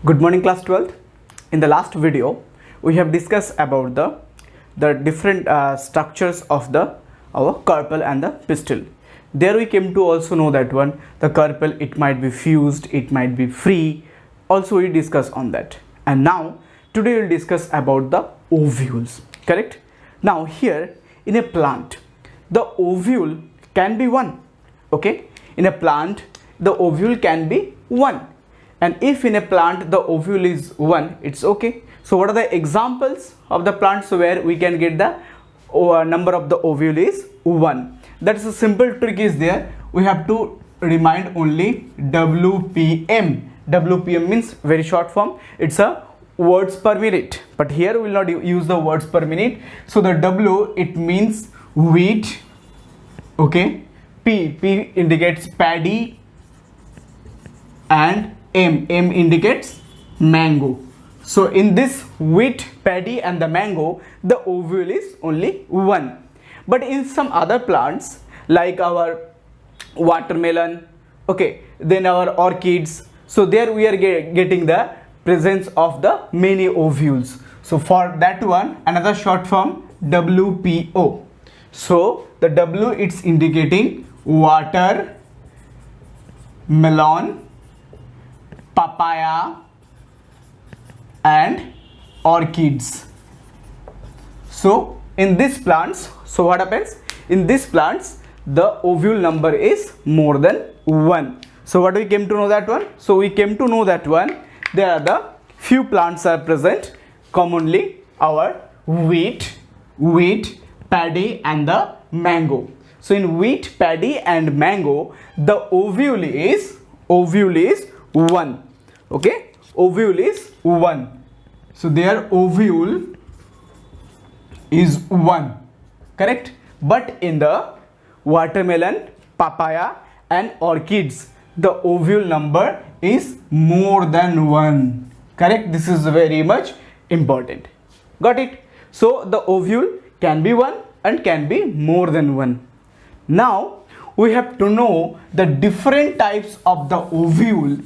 Good morning class 12th. In the last video we have discussed about the different structures of our carpel and the pistil. There we came to also know that the carpel, it might be fused, it might be free, also we discuss on that. And now today we'll discuss about the ovules, correct? Now here in a plant the ovule can be one, okay? In a plant the ovule can be one. And if in a plant the ovule is 1, it's okay. So what are the examples of the plants where we can get the number of the ovule is 1? That's a simple trick is there. We have to remind only WPM. WPM means very short form. It's a words per minute. But here we will not use the words per minute. So the W, it means wheat. Okay. P indicates paddy. And M indicates mango. So in this wheat, paddy and the mango, the ovule is only 1. But in some other plants like our watermelon, okay, then our orchids, so there we are getting the presence of the many ovules. So for that one, another short form WPO. So the W, it's indicating water, melon, papaya and orchids. So in these plants, so what happens? In these plants the ovule number is more than 1. So what we came to know that one? So we came to know that one, there are the few plants are present, commonly our wheat, paddy and the mango. So in wheat, paddy and mango the ovule is 1. Okay, ovule is 1. So their ovule is 1, correct? But in the watermelon, papaya and orchids the ovule number is more than 1, correct? This is very much important. Got it? So the ovule can be 1 and can be more than 1. Now we have to know the different types of the ovule,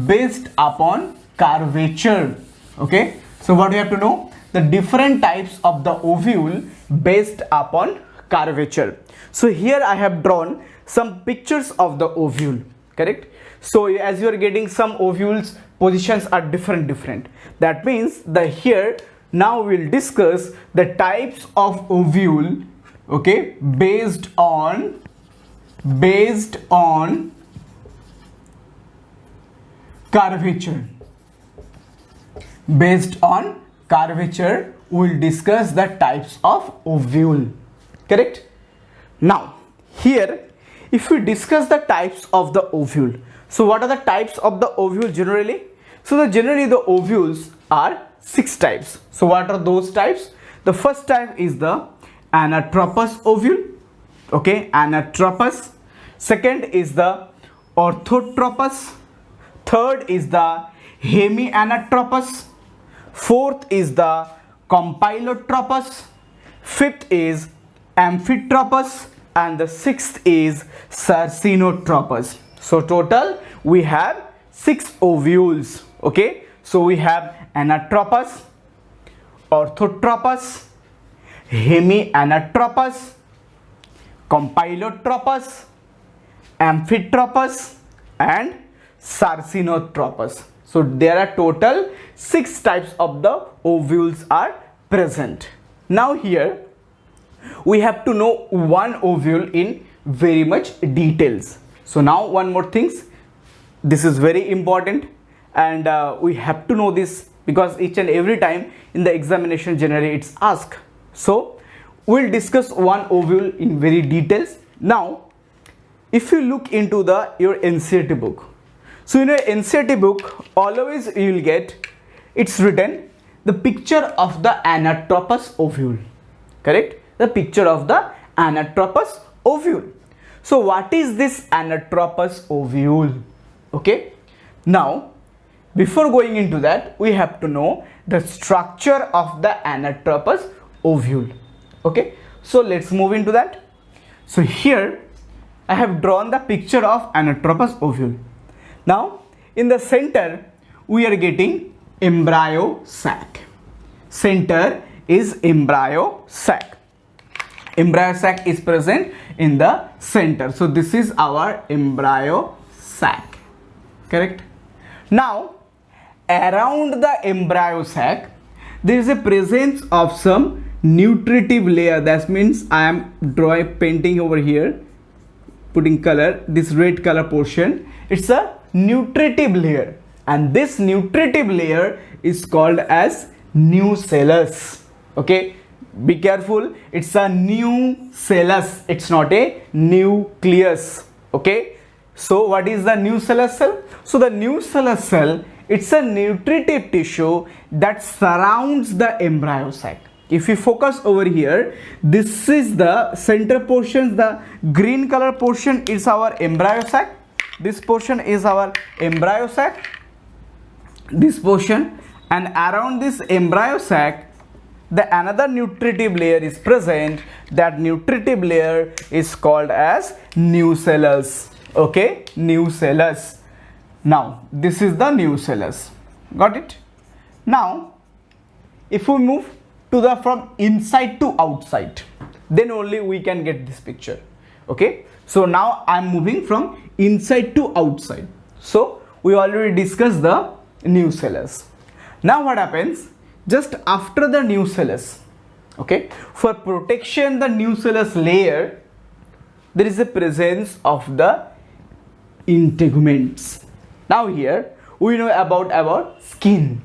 based upon curvature. Okay, so what we have to know? The different types of the ovule based upon curvature. So here I have drawn some pictures of the ovule, correct? So as you are getting, some ovules positions are different. That means that here now we'll discuss the types of ovule, okay, based on curvature. Based on curvature we'll discuss the types of ovule, correct? Now here if we discuss the types of the ovule, so what are the types of the ovule generally? So generally the ovules are 6 types. So what are those types? The first type is the ANATROPOUS ovule, okay, ANATROPOUS. Second is the ORTHOTROPUS. Third is the Hemianatropous. Fourth is the Compylotropus. Fifth is Amphitropus. And the sixth is Sarcinotropus. So total we have 6 ovules. Okay, so we have ANATROPOUS, ORTHOTROPUS, Hemianatropous, Compylotropus, Amphitropus and Sarcinotropus. So there are total 6 types of the ovules are present. Now here we have to know one ovule in very much details. So now one more things, this is very important and we have to know this because each and every time in the examination generally it's asked. So we'll discuss one ovule in very details. Now if you look into your NCERT book, so in your NCERT book always you will get, it's written the picture of the ANATROPOUS ovule, correct? The picture of the ANATROPOUS ovule. So what is this ANATROPOUS ovule? Okay, now before going into that we have to know the structure of the ANATROPOUS ovule. Okay, so let's move into that. So here I have drawn the picture of ANATROPOUS ovule. Now in the center we are getting embryo sac. Center is embryo sac. Embryo sac is present in the center. So this is our embryo sac. Correct? Now around the embryo sac there is a presence of some nutritive layer. That means I am painting over here, putting color, this red color portion. It's a nutritive layer, and this nutritive layer is called as nucellus. Okay, be careful, it's a nucellus, it's not a nucleus. Okay, so what is the nucellus cell? So the nucellus cell, it's a nutritive tissue that surrounds the embryo sac. If you focus over here, this is the center portion, the green color portion is our embryo sac. This portion is our embryo sac, this portion, and around this embryo sac the another nutritive layer is present. That nutritive layer is called as nucellus. Okay, nucellus. Now this is the nucellus. Got it? Now if we move to the from inside to outside, then only we can get this picture. Okay, so now I am moving from inside to outside. So we already discussed the nucellus. Now what happens just after the nucellus? Okay, for protection the nucellus layer, there is a presence of the integuments. Now here we know about skin.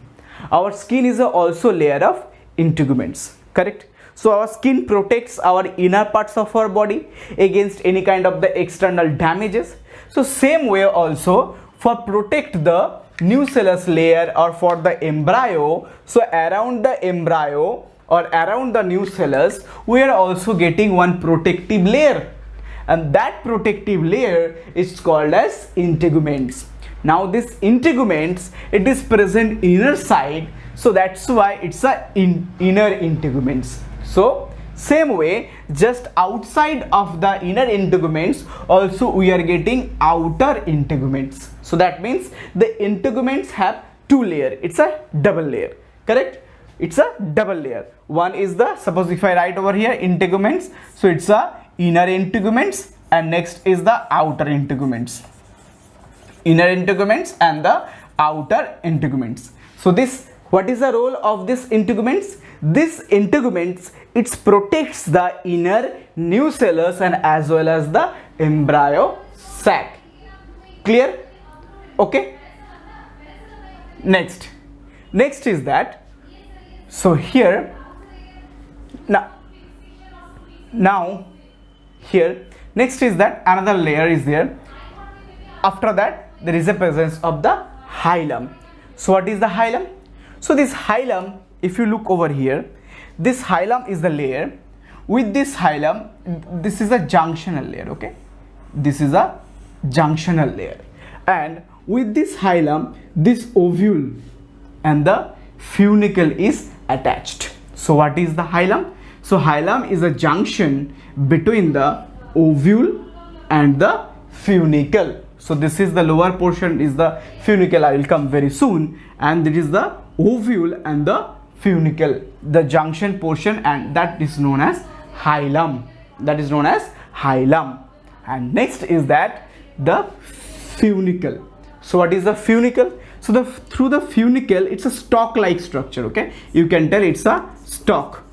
Our skin is also layer of integuments. Correct? So our skin protects our inner parts of our body against any kind of the external damages. So same way also for protect the nucellus layer or for the embryo, so around the embryo or around the nucellus we are also getting one protective layer, and that protective layer is called as integuments. Now this integuments, it is present inner side, so that's why it's a inner integuments. So same way just outside of the inner integuments also we are getting outer integuments. So that means the integuments have two layers. It's a double layer. Correct? It's a double layer. One is the, suppose if I write over here integuments, so it's a inner integuments, and next is the outer integuments. Inner integuments and the outer integuments. So this, what is the role of this integuments? This integuments, it protects the inner nucellus and as well as the embryo sac. Clear? Okay. Next is that, so here now here next is that another layer is there. After that there is a presence of the hilum. So what is the hilum? So this hilum, if you look over here, this hilum is the layer. With this hilum, this is a junctional layer. Okay, this is a junctional layer, and with this hilum this ovule and the funicle is attached. So what is the hilum? So hilum is a junction between the ovule and the funicle. So this is the lower portion is the funicle, I will come very soon, and this is the ovule and the funicle, the junction portion, and that is known as hilum. That is known as hilum. And next is that the funicle. So what is the funicle? So through the funicle, it's a stalk-like structure. Okay, you can tell it's a stalk.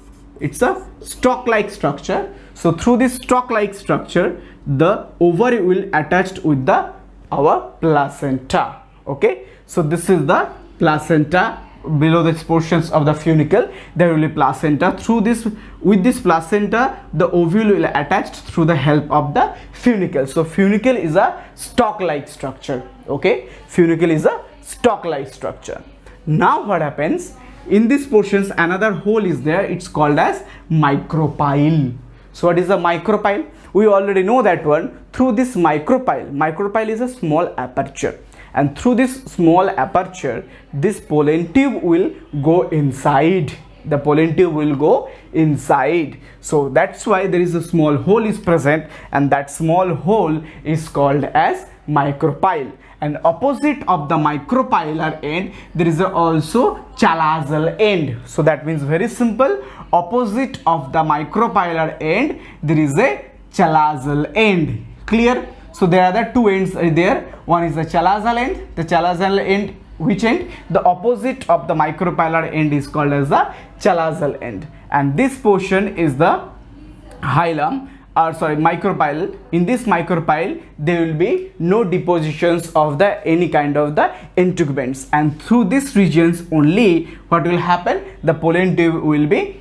It's a stalk-like structure. So through this stalk-like structure, the ovary will attached with the our placenta. Okay, so this is the placenta. Below these portions of the funicle there will be placenta. Through this, with this placenta the ovule will attached through the help of the funicle. So funicle is a stalk-like structure. Okay, funicle is a stalk-like structure. Now what happens in these portions, another hole is there, it's called as micropyle. So what is the micropyle? We already know that one. Through this micropyle is a small aperture, and through this small aperture this pollen tube will go inside. The pollen tube will go inside. So that's why there is a small hole is present, and that small hole is called as micropyle. And opposite of the micropylar end, there is also chalazal end. So that means very simple, opposite of the micropylar end, there is a chalazal end. Clear? So there are the two ends there. One is the chalazal end. The chalazal end, which end? The opposite of the micropylar end is called as the chalazal end. And this portion is the hilum, or sorry, micropyle. In this micropyle, there will be no depositions of the any kind of the integuments, and through these regions only what will happen, the pollen tube will be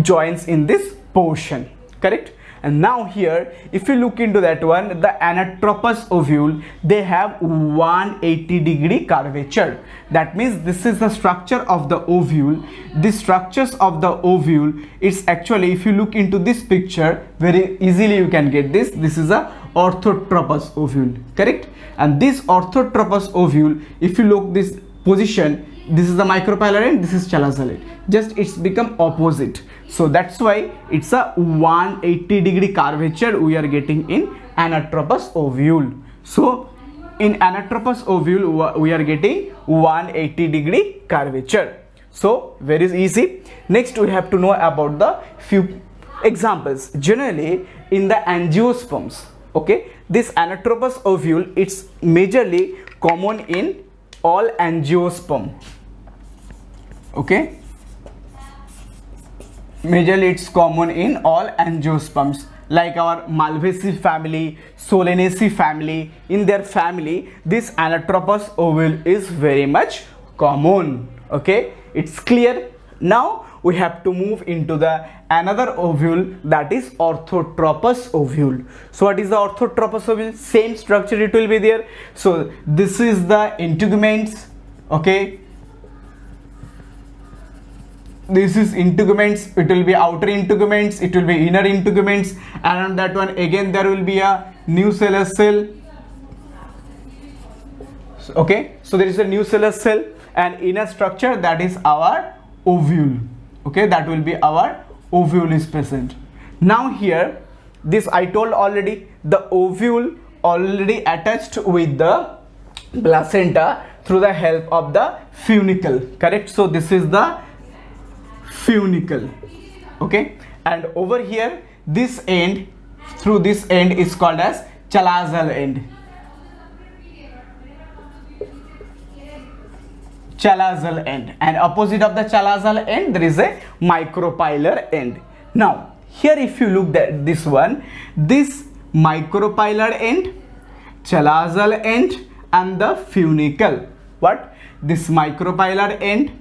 joins in this portion. Correct? And now here, if you look into that one, the ANATROPOUS ovule, they have 180-degree curvature. That means this is the structure of the ovule. The structures of the ovule, it's actually, if you look into this picture, very easily you can get this. This is a orthotropous ovule, correct? And this orthotropous ovule, if you look this position, this is the micropylar end, this is chalazal end. Just it's become opposite. So that's why it's a 180-degree curvature we are getting in ANATROPOUS ovule. So in ANATROPOUS ovule we are getting 180-degree curvature. So very easy. Next we have to know about the few examples. Generally in the angiosperms, okay, this ANATROPOUS ovule, it's majorly common in all angiosperm. Okay, majorly it's common in all angiosperms, like our Malvaceae family, Solanaceae family. In their family, this ANATROPOUS ovule is very much common. Okay, it's clear. Now we have to move into the another ovule, that is orthotropous ovule. So what is the orthotropous ovule? Same structure it will be there. So this is the integuments. Okay, this is integuments. It will be outer integuments, it will be inner integuments, and on that one again there will be a nucellus cell. Okay, so there is a nucellus cell, and inner structure, that is our ovule. Okay, that will be our ovule is present. Now here, this I told already, the ovule already attached with the placenta through the help of the funicle, correct? So this is the funicle. Okay, and over here this end, through this end is called as chalazal end. Chalazal end, and opposite of the chalazal end there is a micropylar end. Now here if you look at this one, this micropylar end, chalazal end, and the funicle. What? This micropylar end,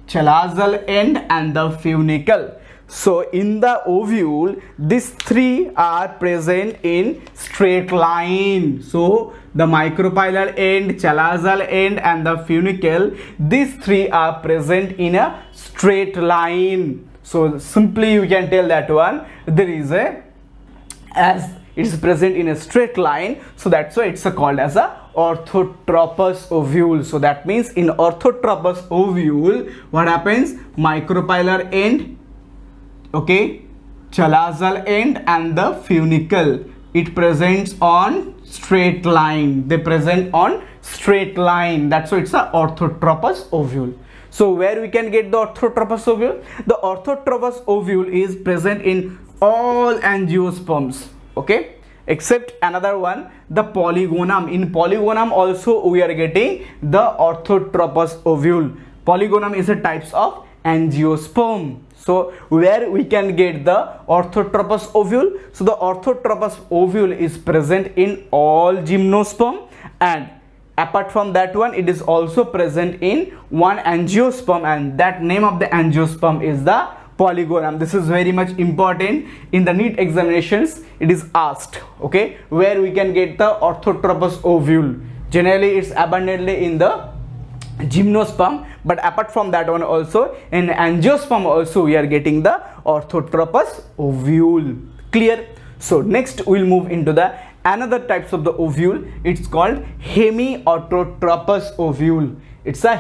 chalazal end, and the funicle. So in the ovule, these three are present in straight line. So the micropylar end, chalazal end, and the funicle, these three are present in a straight line. So simply you can tell that one, there is a, as it is present in a straight line, so that's why it's called as a orthotropous ovule. So that means in orthotropous ovule, what happens? Micropylar end, okay, chalazal end, and the funicle, it presents on straight line. They present on straight line. That's why it's a orthotropous ovule. So where we can get the orthotropous ovule? The orthotropous ovule is present in all angiosperms. Okay, except another one, the polygonum. In polygonum also we are getting the orthotropous ovule. Polygonum is a types of angiosperm. So where we can get the orthotropous ovule? So the orthotropous ovule is present in all gymnosperm, and apart from that one, it is also present in one angiosperm, and that name of the angiosperm is the polygonum. This is very much important. In the NEET examinations it is asked, okay, where we can get the orthotropous ovule. Generally it's abundantly in the gymnosperm, but apart from that one also in angiosperm also we are getting the orthotropous ovule. Clear? So next we'll move into the another types of the ovule. It's called hemiautotropous ovule. It's a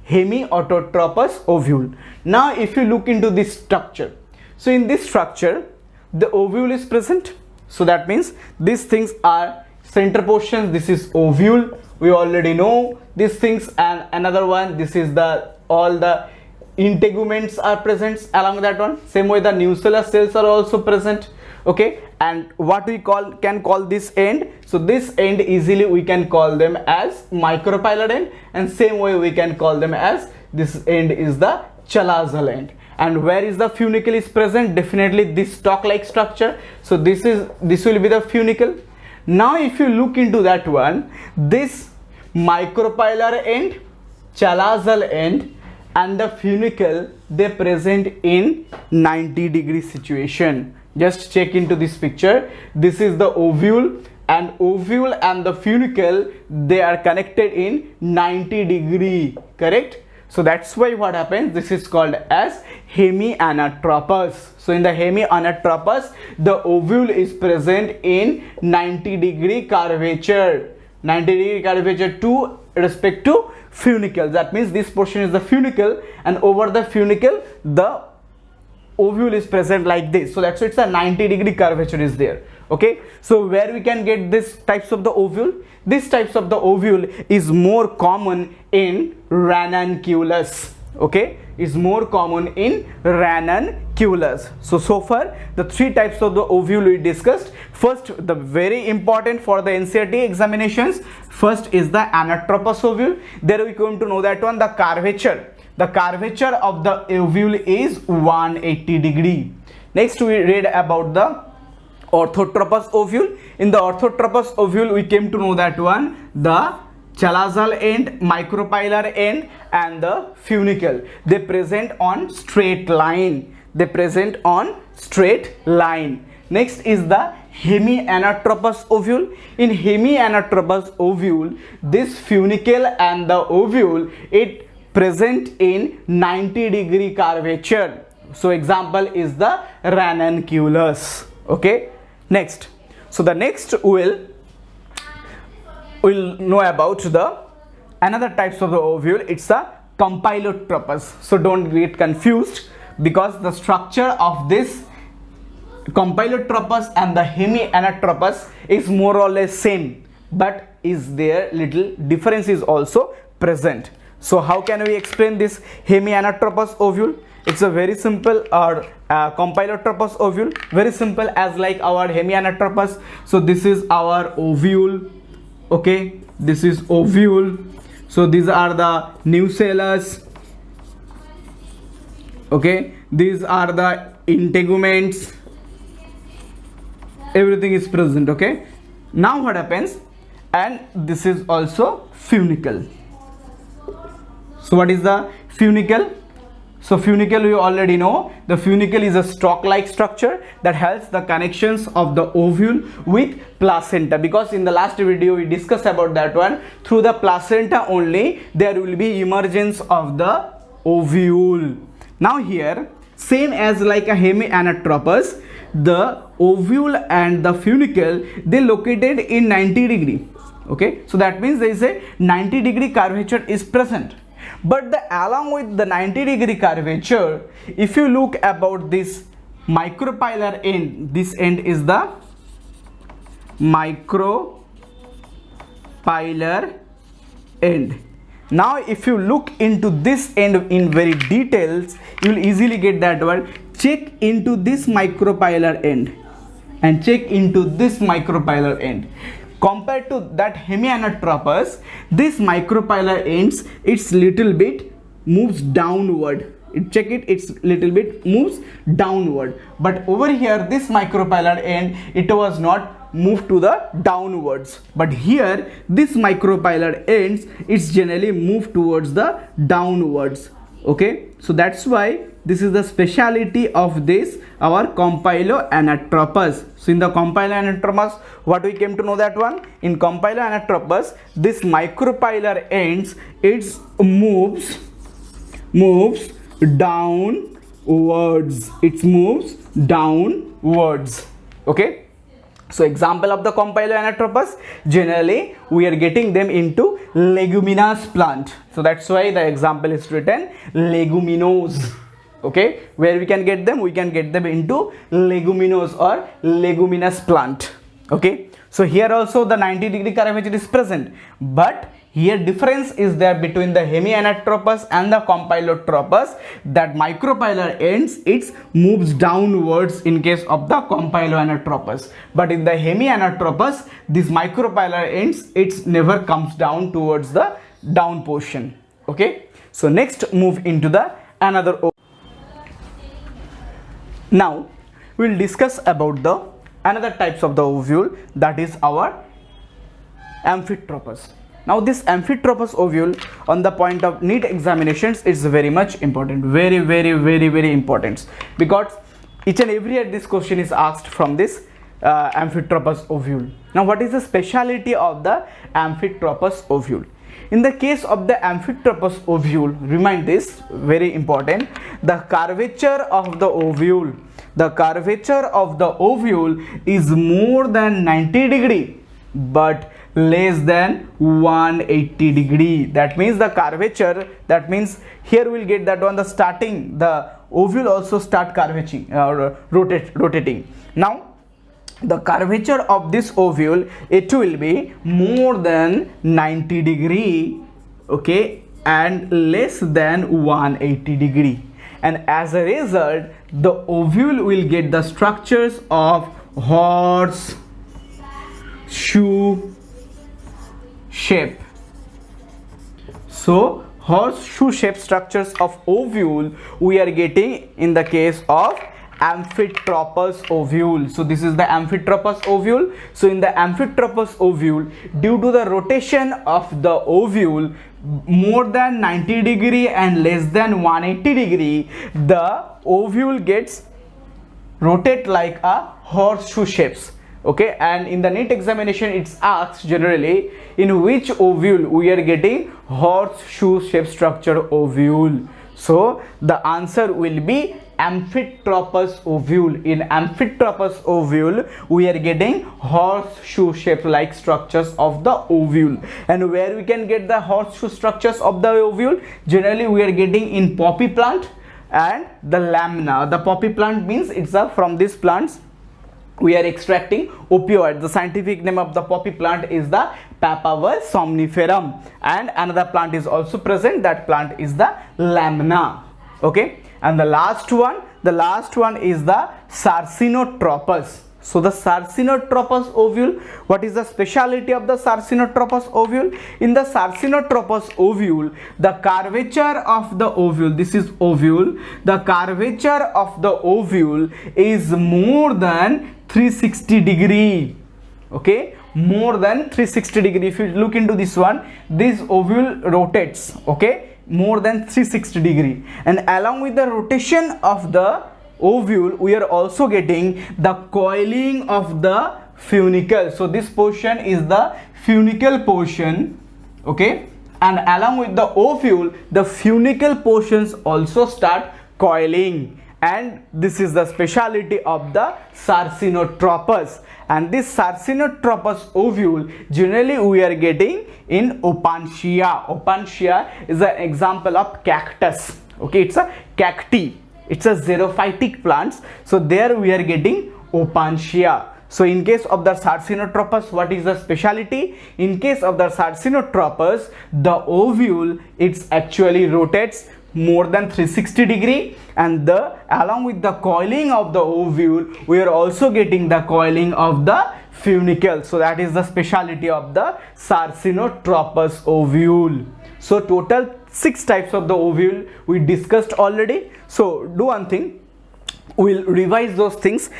Hemipyle ovule. Now if you look into this structure, so in this structure the ovule is present. So that means these things are center portions. This is ovule, we already know these things, and another one, this is the all the integuments are present along that one. Same way the nuclear cells are also present. Okay, and what we can call this end, so this end easily we can call them as micropyle end, and same way we can call them as this end is the chalazal end. And where is the funicle is present? Definitely this stalk like structure. So this will be the funicle. Now if you look into that one, this micropylar end, chalazal end and the funicle, they present in 90-degree situation. Just check into this picture. This is the ovule, and ovule and the funicle, they are connected in 90-degree, correct? So that's why what happens, this is called as Hemianatropous. So in the Hemianatropous, the ovule is present in 90-degree curvature, 90-degree curvature to respect to funicle. That means this portion is the funicle, and over the funicle the ovule is present like this. So that's why it's a 90-degree curvature is there. Okay, so where we can get this types of the ovule? These types of the ovule is more common in ranunculus. Okay, is more common in ranunculus. So far the three types of the ovule we discussed. First, the very important for the NCERT examinations, first is the anatropous ovule. There we going to know that one, the curvature of the ovule is 180 degree. Next we read about the orthotropous ovule. In the orthotropous ovule we came to know that one, the chalazal end, micropylar end and the funicle, they present on straight line. Next is the hemianatropous ovule. In hemianatropous ovule, this funicle and the ovule, it present in 90-degree curvature. So example is the ranunculus. Okay, next, so the next we'll know about the another types of the ovule. It's a Compylotropous. So don't get confused, because the structure of this Compylotropous and the Hemianatropous is more or less same, but is there little difference is also present. So how can we explain this Hemianatropous ovule? It's a very simple, or Compylotropous ovule, very simple as like our Hemianatropous. So this is our ovule. Okay, this is ovule. So these are the nucellus. Okay, these are the integuments. Everything is present. Okay, now what happens, and this is also funicle. So what is the funicle? So funicle we already know. The funicle is a stalk-like structure that helps the connections of the ovule with placenta, because in the last video we discussed about that one. Through the placenta only there will be emergence of the ovule. Now here, same as like a Hemianatropous, the ovule and the funicle, they located in 90-degree. Okay, so that means there is a 90-degree curvature is present. But along with the 90-degree curvature, if you look about this micropylar end, this end is the micropylar end. Now if you look into this end in very details, you will easily get that word. Check into this micropylar end and check into this micropylar end. Compared to that Hemianatropous, this micropylar ends, it's little bit moves downward. Check it, it's little bit moves downward. But over here, this micropylar end, it was not moved to the downwards. But here, this micropylar ends, it's generally moved towards the downwards. Okay, so that's why this is the speciality of this our Compylotropous. So in the Compylotropous, what we came to know that one, in Compylotropous, this micropylar ends, it moves downwards. It moves downwards. Okay, so example of the Compylotropous, generally we are getting them into leguminous plant. So that's why the example is written leguminous. Okay, where we can get them? We can get them into leguminous or leguminous plant. Okay, so here also the 90-degree curvature is present, but here difference is there between the Hemianatropous and the Compylotropous, that micropylar ends it moves downwards in case of the Compylonatropous, but in the Hemianatropous this micropylar ends it never comes down towards the down portion. Okay, so next move into the another. Now we will discuss about the another types of the ovule, that is our Amphitropus. Now this Amphitropus ovule on the point of NEET examinations is very much important, very important, because each and every year this question is asked from this Amphitropus ovule. Now what is the speciality of the Amphitropus ovule? In the case of the Amphitropus ovule, remind this, very important, the curvature of the ovule is more than 90 degree but less than 180 degree. That means the curvature, that means here we'll get that one, the starting, the ovule also start curvating or rotating. Now the curvature of this ovule, it will be more than 90 degree, okay, and less than 180 degree, and as a result the ovule will get the structures of horseshoe shape. So horseshoe shape structures of ovule we are getting in the case of Amphitropus ovule. So this is the Amphitropus ovule. So in the Amphitropus ovule, due to the rotation of the ovule more than 90 degree and less than 180 degree, the ovule gets rotate like a horseshoe shapes. Okay, and in the NEET examination it's asked generally in which ovule we are getting horseshoe shape structure ovule. So the answer will be Amphitropus ovule. In Amphitropus ovule we are getting horseshoe shape like structures of the ovule. And where we can get the horseshoe structures of the ovule? Generally we are getting in poppy plant and the lamina. The poppy plant means it's from these plants we are extracting opioid. The scientific name of the poppy plant is the Papaver somniferum, and another plant is also present, that plant is the lamina. Okay, and the last one is the Sarsinotropus. So the Sarsinotropus ovule, what is the speciality of the Sarsinotropus ovule? In the Sarsinotropus ovule, the curvature of the ovule, this is ovule, the curvature of the ovule is more than 360 degree. Okay, more than 360 degree. If you look into this one, this ovule rotates, okay, more than 360 degree, and along with the rotation of the ovule we are also getting the coiling of the funicle. So this portion is the funicle portion, okay, and along with the ovule the funicle portions also start coiling, and this is the speciality of the Sarsinotropus. And this Sarsinotropus ovule generally we are getting in Opuntia. Opuntia is an example of cactus. Okay, it's a cacti, it's a xerophytic plants, so there we are getting Opuntia. So in case of the Sarsinotropus, what is the speciality? In case of the Sarsinotropus, the ovule it's actually rotates more than 360 degree, and along with the coiling of the ovule we are also getting the coiling of the funicle. So that is the speciality of the Sarsinotropus ovule. So total 6 types of the ovule we discussed already. So do one thing, we'll revise those things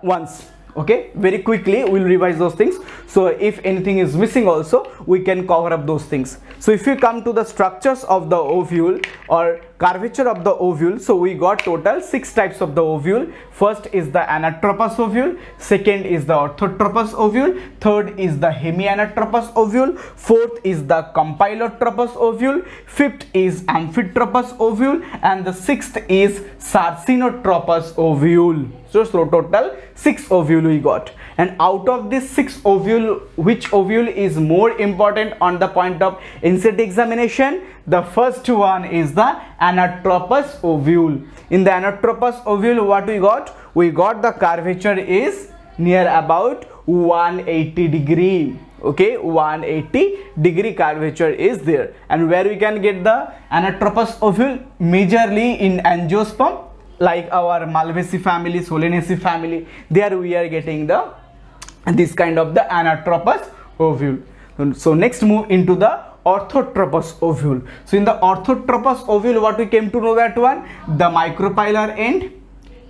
once. Okay, very quickly we'll revise those things, so if anything is missing also we can cover up those things. So if you come to the structures of the ovule or curvature of the ovule, so we got total 6 types of the ovule. First is the Anatropous ovule, second is the Orthotropous ovule, third is the Hemianatropous ovule, fourth is the Compylotropous ovule, fifth is Amphitropous ovule, and the sixth is Sarsinotropous ovule. So total 6 ovule we got. And out of these 6 ovule, which ovule is more important on the point of NCERT examination? The first one is the ANATROPOUS ovule. In the ANATROPOUS ovule, what we got? We got the curvature is near about 180 degree. Okay, 180 degree curvature is there. And where we can get the ANATROPOUS ovule? Majorly in angiosperm, like our Malvaceae family, Solanaceae family. There we are getting this kind of the ANATROPOUS ovule. So next move into the ORTHOTROPUS ovule. So in the ORTHOTROPUS ovule, what we came to know that one? The micropylar end,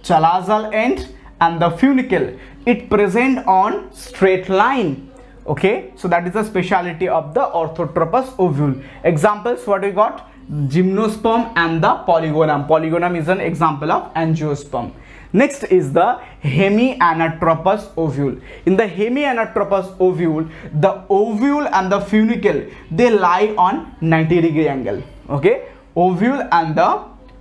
chalazal end, and the funicle. It present on straight line. Okay, so that is the speciality of the ORTHOTROPUS ovule. Examples, what we got? Gymnosperm and the polygonum. Polygonum is an example of angiosperm. Next is the Hemianatropous ovule. In the Hemianatropous ovule, the ovule and the funicle, they lie on 90 degree angle. Okay, ovule and the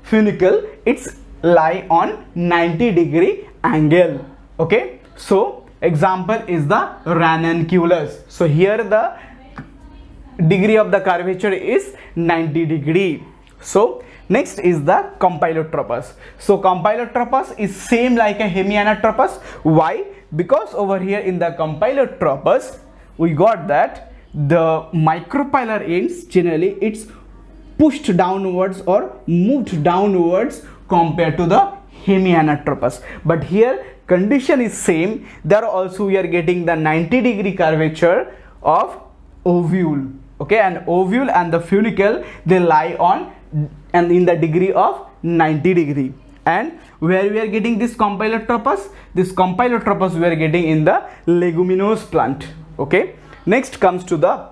funicle, it's lie on 90 degree angle. Okay, so example is the ranunculus. So here the degree of the curvature is 90 degree. So next is the Compylotropus. So Compylotropus is same like a Hemianatropus. Why? Because over here in the Compylotropus, we got that the micropylar ends generally it's pushed downwards or moved downwards compared to the Hemianatropus. But here condition is same. There also we are getting the 90 degree curvature of ovule. Okay, and ovule and the funicle, they lie on and in the degree of 90 degree. And where we are getting this Compylotropus? This Compylotropus we are getting in the leguminous plant. Okay, next comes to the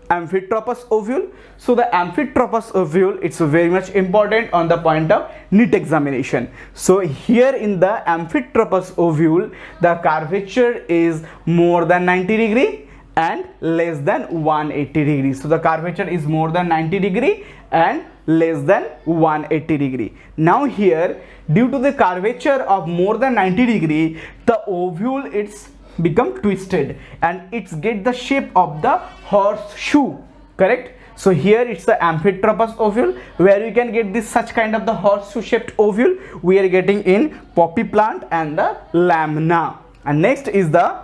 Amphitropus ovule. So the Amphitropus ovule, it's very much important on the point of NEET examination. So here in the Amphitropus ovule, the curvature is more than 90 degree and less than 180 degree. So the curvature is more than 90 degree and less than 180 degree. Now here, due to the curvature of more than 90 degree, the ovule it's become twisted and it's get the shape of the horseshoe. Correct? So here it's the Amphitropus ovule, where you can get this such kind of the horseshoe shaped ovule we are getting in poppy plant and the lamina. And next is the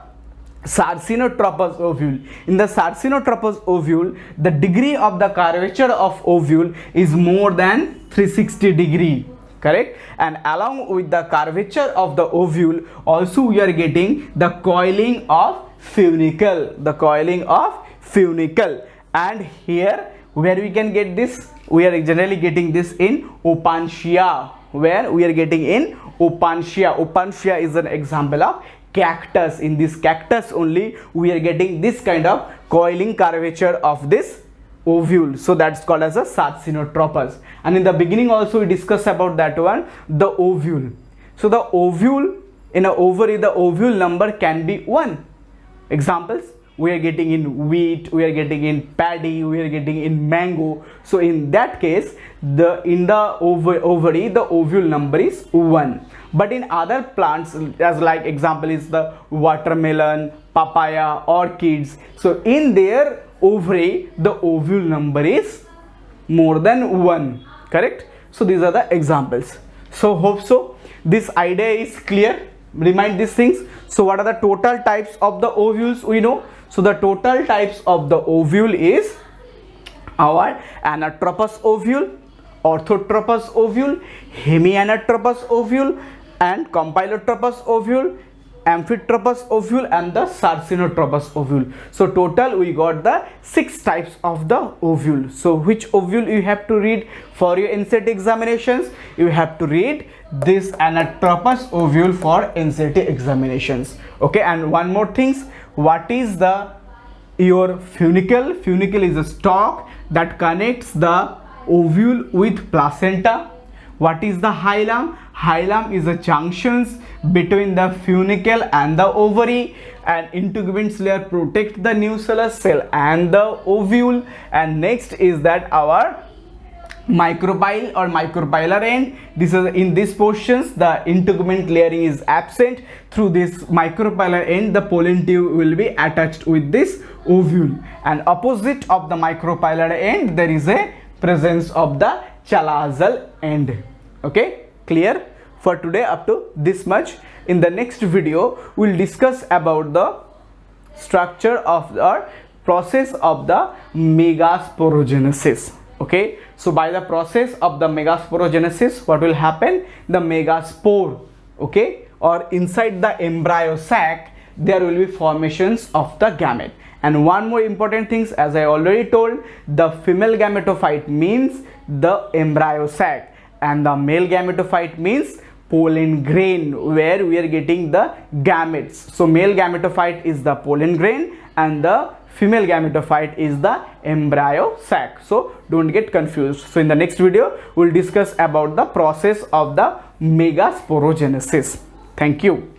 Sarcinotropous ovule. In the Sarcinotropous ovule, the degree of the curvature of ovule is more than 360 degree. Correct? And along with the curvature of the ovule, also we are getting the coiling of funicle. The coiling of funicle. And here where we can get this, we are generally getting this in Opuntia. Where we are getting in Opuntia. Opuntia is an example of cactus. In this cactus only we are getting this kind of coiling curvature of this ovule. So that's called as a Sarcinotropous. And in the beginning also we discussed about that one, the ovule. So the ovule, in an ovary, the ovule number can be 1. Examples, we are getting in wheat, we are getting in paddy, we are getting in mango. So in that case, in the ovary, the ovule number is 1. But in other plants, as like example is the watermelon, papaya, orchids. So in their ovary, the ovule number is more than 1. Correct? So these are the examples. So hope so this idea is clear. Remind these things. So what are the total types of the ovules we know? So the total types of the ovule is our Anatropous ovule, Orthotropous ovule, Hemianatropous ovule, and Compylotropous ovule, Amphitropous ovule, and the Sarcinotropous ovule. So total we got the 6 types of the ovule. So which ovule you have to read for your NCERT examinations? You have to read this Anatropous ovule for NCERT examinations. Okay, and one more things, what is your funicle? Funicle is a stalk that connects the ovule with placenta. What is the hilum? Hilum is a junctions between the funicle and the ovary, and Integuments layer protect the nucellus cell and the ovule. And next is that our micropyle or micropylar end. This is in these portions the integument layering is absent. Through this micropylar end the pollen tube will be attached with this ovule, and opposite of the micropylar end there is a presence of the chalazal end. Okay, clear? For today up to this much. In the next video we'll discuss about the structure of the process of the megasporogenesis. Okay, so by the process of the megasporogenesis, what will happen? The megaspore, okay, or inside the embryo sac there will be formations of the gamete. And one more important thing, as I already told, the female gametophyte means the embryo sac, and the male gametophyte means pollen grain, where we are getting the gametes. So male gametophyte is the pollen grain and the female gametophyte is the embryo sac. So don't get confused. So in the next video we'll discuss about the process of the megasporogenesis. Thank you.